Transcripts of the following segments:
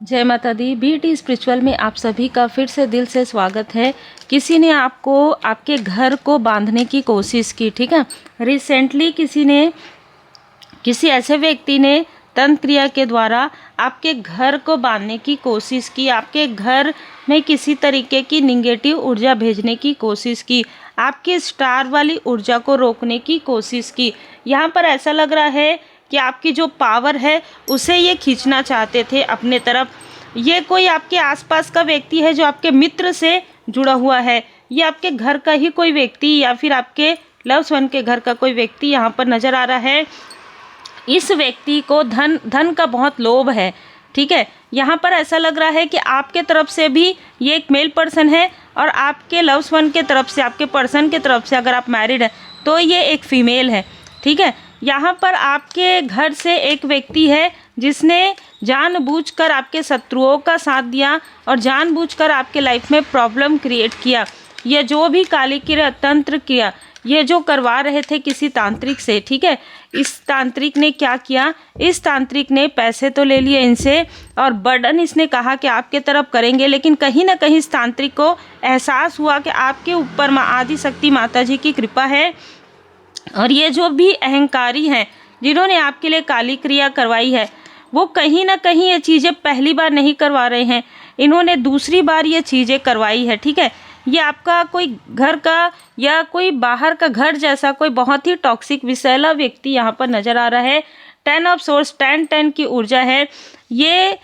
जय माता दी। BT spiritual में आप सभी का फिर से दिल से स्वागत है। किसी ने आपको आपके घर को बांधने की कोशिश की, ठीक है। रिसेंटली किसी ऐसे व्यक्ति ने तंत्र क्रिया के द्वारा आपके घर को बांधने की कोशिश की, आपके घर में किसी तरीके की निगेटिव ऊर्जा भेजने की कोशिश की, आपकी स्टार वाली ऊर्जा को रोकने की कोशिश की। यहाँ पर ऐसा लग रहा है कि आपकी जो पावर है उसे ये खींचना चाहते थे अपने तरफ। ये कोई आपके आसपास का व्यक्ति है जो आपके मित्र से जुड़ा हुआ है, ये आपके घर का ही कोई व्यक्ति या फिर आपके लव्स वन के घर का कोई व्यक्ति यहाँ पर नज़र आ रहा है। इस व्यक्ति को धन का बहुत लोभ है, ठीक है। यहाँ पर ऐसा लग रहा है कि आपके तरफ से भी ये एक मेल पर्सन है और आपके लव्स वन के तरफ से, आपके पर्सन के तरफ से अगर आप मैरिड हैं तो ये एक फीमेल है, ठीक है। यहाँ पर आपके घर से एक व्यक्ति है जिसने जानबूझकर आपके शत्रुओं का साथ दिया और जानबूझकर आपके लाइफ में प्रॉब्लम क्रिएट किया। ये जो भी काली क्रिया, तंत्र क्रिया ये जो करवा रहे थे किसी तांत्रिक से, ठीक है। इस तांत्रिक ने क्या किया, इस तांत्रिक ने पैसे तो ले लिए इनसे और बर्डन इसने कहा कि आपके तरफ करेंगे, लेकिन कहीं ना कहीं इस तांत्रिक को एहसास हुआ कि आपके ऊपर माँ आदि शक्ति माता जी की कृपा है और ये जो भी अहंकारी हैं जिन्होंने आपके लिए काली क्रिया करवाई है वो कहीं ना कहीं ये चीज़ें पहली बार नहीं करवा रहे हैं, इन्होंने दूसरी बार ये चीज़ें करवाई है, ठीक है। ये आपका कोई घर का या कोई बाहर का घर जैसा कोई बहुत ही टॉक्सिक विषैला व्यक्ति यहाँ पर नज़र आ रहा है। 10 ऑफ सोर्स 10 की ऊर्जा है। ये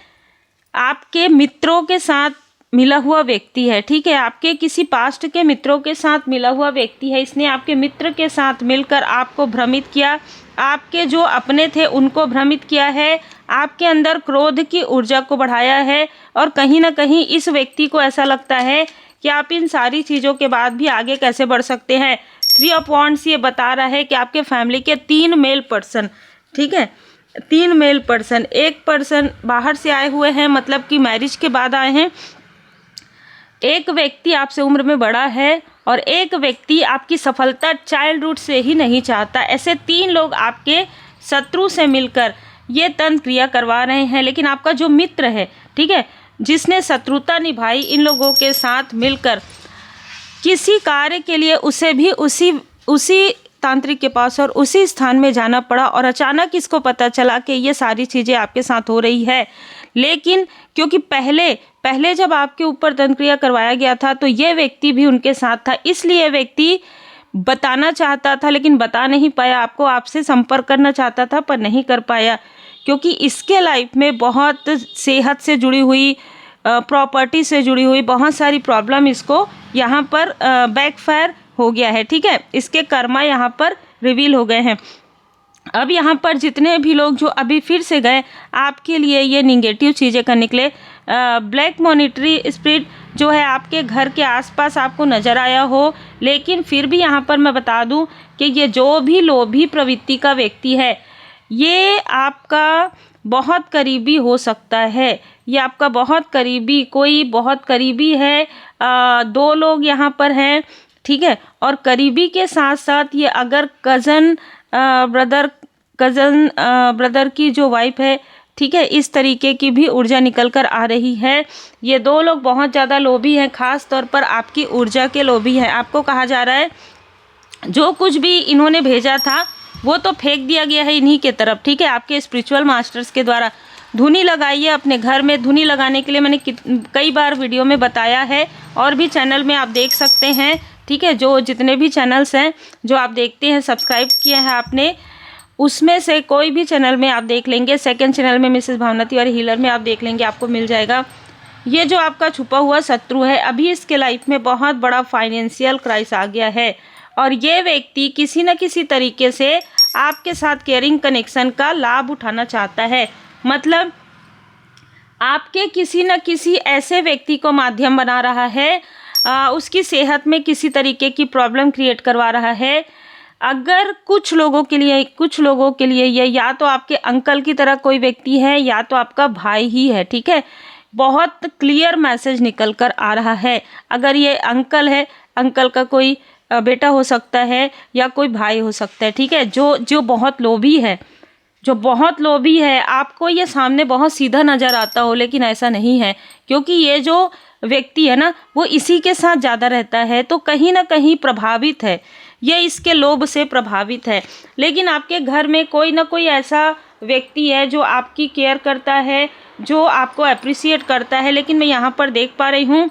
आपके मित्रों के साथ मिला हुआ व्यक्ति है, ठीक है। आपके किसी पास्ट के मित्रों के साथ मिला हुआ व्यक्ति है। इसने आपके मित्र के साथ मिलकर आपको भ्रमित किया, आपके जो अपने थे उनको भ्रमित किया है, आपके अंदर क्रोध की ऊर्जा को बढ़ाया है और कहीं ना कहीं इस व्यक्ति को ऐसा लगता है कि आप इन सारी चीज़ों के बाद भी आगे कैसे बढ़ सकते हैं। 3 ऑफ वांड्स ये बता रहा है कि आपके फैमिली के 3 मेल पर्सन, ठीक है, 3 मेल पर्सन, एक पर्सन बाहर से आए हुए हैं, मतलब कि मैरिज के बाद आए हैं, एक व्यक्ति आपसे उम्र में बड़ा है और एक व्यक्ति आपकी सफलता चाइल्डहुड से ही नहीं चाहता। ऐसे 3 लोग आपके शत्रु से मिलकर ये तंत्र क्रिया करवा रहे हैं। लेकिन आपका जो मित्र है, ठीक है, जिसने शत्रुता निभाई इन लोगों के साथ मिलकर किसी कार्य के लिए उसे भी उसी तांत्रिक के पास और उसी स्थान में जाना पड़ा और अचानक इसको पता चला कि ये सारी चीज़ें आपके साथ हो रही है। लेकिन क्योंकि पहले जब आपके ऊपर तंत्र क्रिया करवाया गया था तो ये व्यक्ति भी उनके साथ था, इसलिए व्यक्ति बताना चाहता था लेकिन बता नहीं पाया, आपको आपसे संपर्क करना चाहता था पर नहीं कर पाया, क्योंकि इसके लाइफ में बहुत सेहत से जुड़ी हुई, प्रॉपर्टी से जुड़ी हुई बहुत सारी प्रॉब्लम इसको यहाँ पर बैकफायर हो गया है, ठीक है। इसके कर्मा यहाँ पर रिवील हो गए हैं। अब यहाँ पर जितने भी लोग जो अभी फिर से गए आपके लिए ये निगेटिव चीज़ें करने के लिए, ब्लैक मॉनिटरी स्पिरिट जो है आपके घर के आसपास आपको नज़र आया हो, लेकिन फिर भी यहाँ पर मैं बता दूँ कि ये जो भी लोभी प्रवृत्ति का व्यक्ति है ये आपका बहुत करीबी हो सकता है। ये आपका बहुत करीबी, कोई बहुत करीबी है, 2 लोग यहाँ पर हैं, ठीक है। और करीबी के साथ साथ ये अगर कज़न ब्रदर की जो वाइफ है, ठीक है, इस तरीके की भी ऊर्जा निकल कर आ रही है। ये 2 लोग बहुत ज़्यादा लोभी हैं, ख़ास तौर पर आपकी ऊर्जा के लोभी हैं। आपको कहा जा रहा है जो कुछ भी इन्होंने भेजा था वो तो फेंक दिया गया है इन्हीं के तरफ, ठीक है, आपके स्पिरिचुअल मास्टर्स के द्वारा। धुनी लगाइए अपने घर में। धुनी लगाने के लिए मैंने कई बार वीडियो में बताया है और भी चैनल में आप देख सकते हैं, ठीक है। जो जितने भी चैनल्स हैं जो आप देखते हैं, सब्सक्राइब किए हैं आपने, उसमें से कोई भी चैनल में आप देख लेंगे। सेकंड चैनल में मिसेस भावना तिवारी हीलर में आप देख लेंगे, आपको मिल जाएगा। ये जो आपका छुपा हुआ शत्रु है, अभी इसके लाइफ में बहुत बड़ा फाइनेंशियल क्राइसिस आ गया है और ये व्यक्ति किसी न किसी तरीके से आपके साथ केयरिंग कनेक्शन का लाभ उठाना चाहता है। मतलब आपके किसी न किसी ऐसे व्यक्ति को माध्यम बना रहा है, उसकी सेहत में किसी तरीके की प्रॉब्लम क्रिएट करवा रहा है। अगर कुछ लोगों के लिए ये या तो आपके अंकल की तरह कोई व्यक्ति है या तो आपका भाई ही है, ठीक है। बहुत क्लियर मैसेज निकल कर आ रहा है। अगर ये अंकल है, अंकल का कोई बेटा हो सकता है या कोई भाई हो सकता है, ठीक है, जो बहुत लोभी है, जो बहुत लोभी है, आपको ये सामने बहुत सीधा नज़र आता हो, लेकिन ऐसा नहीं है, क्योंकि ये जो व्यक्ति है ना वो इसी के साथ ज़्यादा रहता है, तो कहीं ना कहीं प्रभावित है, ये इसके लोभ से प्रभावित है। लेकिन आपके घर में कोई ना कोई ऐसा व्यक्ति है जो आपकी केयर करता है, जो आपको अप्रिसिएट करता है, लेकिन मैं यहाँ पर देख पा रही हूँ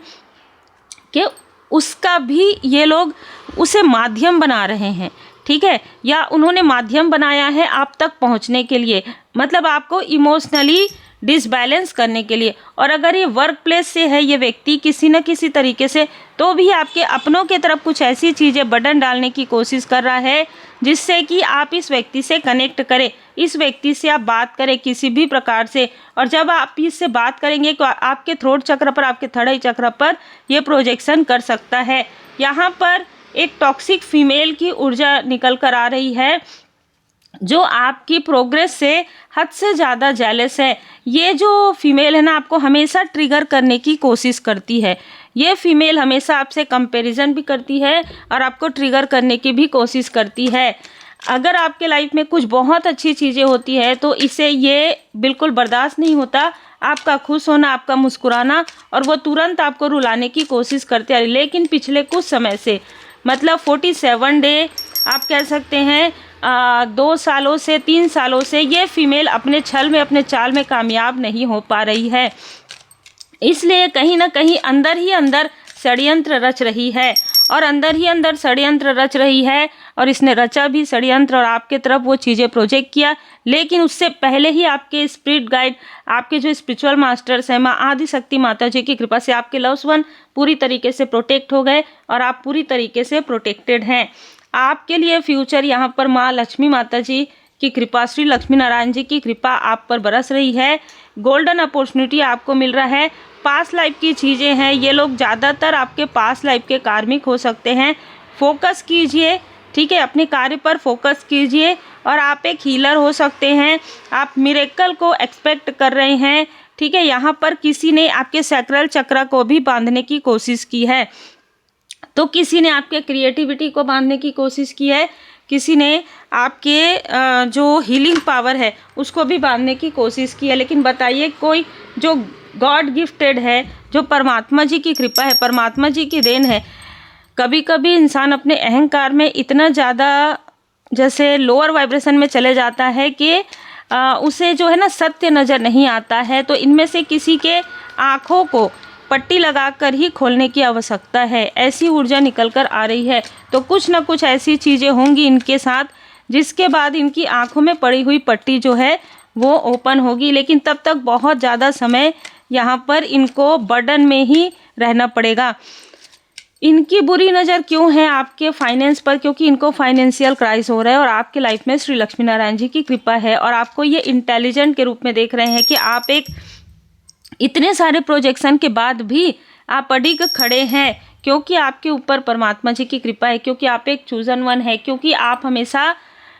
कि उसका भी ये लोग उसे माध्यम बना रहे हैं, ठीक है, या उन्होंने माध्यम बनाया है आप तक पहुंचने के लिए, मतलब आपको इमोशनली डिसबैलेंस करने के लिए। और अगर ये वर्क प्लेस से है ये व्यक्ति किसी न किसी तरीके से, तो भी आपके अपनों के तरफ कुछ ऐसी चीज़ें बटन डालने की कोशिश कर रहा है जिससे कि आप इस व्यक्ति से कनेक्ट करें, इस व्यक्ति से आप बात करें किसी भी प्रकार से। और जब आप इससे बात करेंगे तो आपके थ्रोट चक्र पर, आपके थर्ड आई चक्र पर ये प्रोजेक्शन कर सकता है। यहाँ पर एक टॉक्सिक फीमेल की ऊर्जा निकल कर आ रही है जो आपकी प्रोग्रेस से हद से ज़्यादा जेलस है। ये जो फीमेल है ना आपको हमेशा ट्रिगर करने की कोशिश करती है, ये फीमेल हमेशा आपसे कंपैरिजन भी करती है और आपको ट्रिगर करने की भी कोशिश करती है। अगर आपके लाइफ में कुछ बहुत अच्छी चीज़ें होती है तो इसे ये बिल्कुल बर्दाश्त नहीं होता, आपका खुश होना, आपका मुस्कुराना, और वो तुरंत आपको रुलाने की कोशिश करते हैं। लेकिन पिछले कुछ समय से, मतलब 47 डे आप कह सकते हैं, 2 सालों से 3 सालों से ये फीमेल अपने छल में, अपने चाल में कामयाब नहीं हो पा रही है। इसलिए कहीं ना कहीं अंदर ही अंदर षड्यंत्र रच रही है, और अंदर ही अंदर षड्यंत्र रच रही है, और इसने रचा भी षड्यंत्र और आपके तरफ वो चीज़ें प्रोजेक्ट किया। लेकिन उससे पहले ही आपके स्पिरिट गाइड, आपके जो स्पिरिचुअल मास्टर्स हैं, माँ आदिशक्ति माता जी की कृपा से आपके लव्स वन पूरी तरीके से प्रोटेक्ट हो गए और आप पूरी तरीके से प्रोटेक्टेड हैं। आपके लिए फ्यूचर यहाँ पर माँ लक्ष्मी माता जी की कृपा, श्री लक्ष्मी नारायण जी की कृपा आप पर बरस रही है। गोल्डन अपॉर्चुनिटी आपको मिल रहा है। पास्ट लाइफ की चीज़ें हैं, ये लोग ज़्यादातर आपके पास्ट लाइफ के कार्मिक हो सकते हैं। फोकस कीजिए, ठीक है, अपने कार्य पर फोकस कीजिए, और आप एक हीलर हो सकते हैं। आप मिरेकल को एक्सपेक्ट कर रहे हैं, ठीक है। यहाँ पर किसी ने आपके सैक्रल चक्र को भी बांधने की कोशिश की है, तो किसी ने आपके क्रिएटिविटी को बांधने की कोशिश की है, किसी ने आपके जो हीलिंग पावर है उसको भी बांधने की कोशिश की है। लेकिन बताइए, कोई जो गॉड गिफ्टेड है, जो परमात्मा जी की कृपा है, परमात्मा जी की देन है, कभी कभी इंसान अपने अहंकार में इतना ज़्यादा जैसे लोअर वाइब्रेशन में चले जाता है कि उसे जो है ना सत्य नज़र नहीं आता है। तो इनमें से किसी के आँखों को पट्टी लगाकर ही खोलने की आवश्यकता है, ऐसी ऊर्जा निकल कर आ रही है। तो कुछ ना कुछ ऐसी चीज़ें होंगी इनके साथ जिसके बाद इनकी आंखों में पड़ी हुई पट्टी जो है वो ओपन होगी। लेकिन तब तक बहुत ज़्यादा समय यहाँ पर इनको बर्डन में ही रहना पड़ेगा। इनकी बुरी नज़र क्यों है आपके फाइनेंस पर? क्योंकि इनको फाइनेंशियल क्राइसिस हो रहा है और आपके लाइफ में श्री लक्ष्मी नारायण जी की कृपा है और आपको ये इंटेलिजेंट के रूप में देख रहे हैं कि आप एक इतने सारे प्रोजेक्शन के बाद भी आप अडिग खड़े हैं, क्योंकि आपके ऊपर परमात्मा जी की कृपा है, क्योंकि आप एक चूजन वन है, क्योंकि आप हमेशा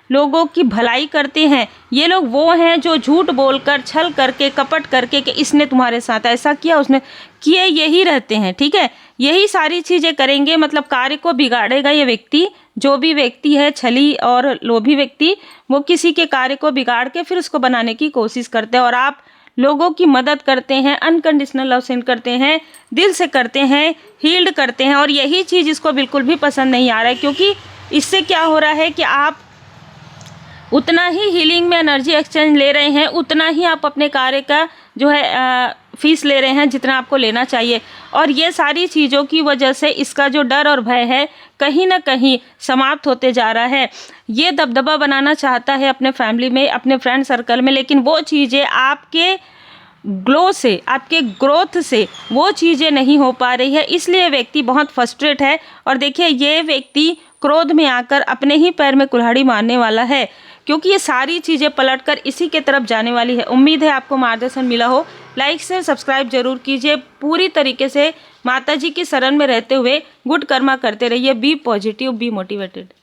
लोगों की भलाई करते हैं। ये लोग वो हैं जो झूठ बोलकर, छल करके, कपट करके कि इसने तुम्हारे साथ ऐसा किया, उसने किए, यही रहते हैं, ठीक है। यही सारी चीज़ें करेंगे, मतलब कार्य को बिगाड़ेगा ये व्यक्ति। जो भी व्यक्ति है छली और लोभी व्यक्ति, वो किसी के कार्य को बिगाड़ के फिर उसको बनाने की कोशिश करते हैं। और आप लोगों की मदद करते हैं, अनकंडीशनल लव सेंड करते हैं, दिल से करते हैं, हील्ड करते हैं, और यही चीज़ इसको बिल्कुल भी पसंद नहीं आ रहा है। क्योंकि इससे क्या हो रहा है कि आप उतना ही हीलिंग में एनर्जी एक्सचेंज ले रहे हैं, उतना ही आप अपने कार्य का जो है फीस ले रहे हैं जितना आपको लेना चाहिए। और ये सारी चीज़ों की वजह से इसका जो डर और भय है कहीं ना कहीं समाप्त होते जा रहा है। ये दबदबा बनाना चाहता है अपने फैमिली में, अपने फ्रेंड सर्कल में, लेकिन वो चीज़ें आपके ग्लो से, आपके ग्रोथ से वो चीज़ें नहीं हो पा रही है। इसलिए व्यक्ति बहुत फ्रस्ट्रेट है। और देखिए, ये व्यक्ति क्रोध में आकर अपने ही पैर में कुल्हाड़ी मारने वाला है, क्योंकि ये सारी चीज़ें पलटकर इसी के तरफ जाने वाली है। उम्मीद है आपको मार्गदर्शन मिला हो। लाइक से सब्सक्राइब जरूर कीजिए। पूरी तरीके से माता जी की शरण में रहते हुए गुड कर्मा करते रहिए। Be positive, be motivated.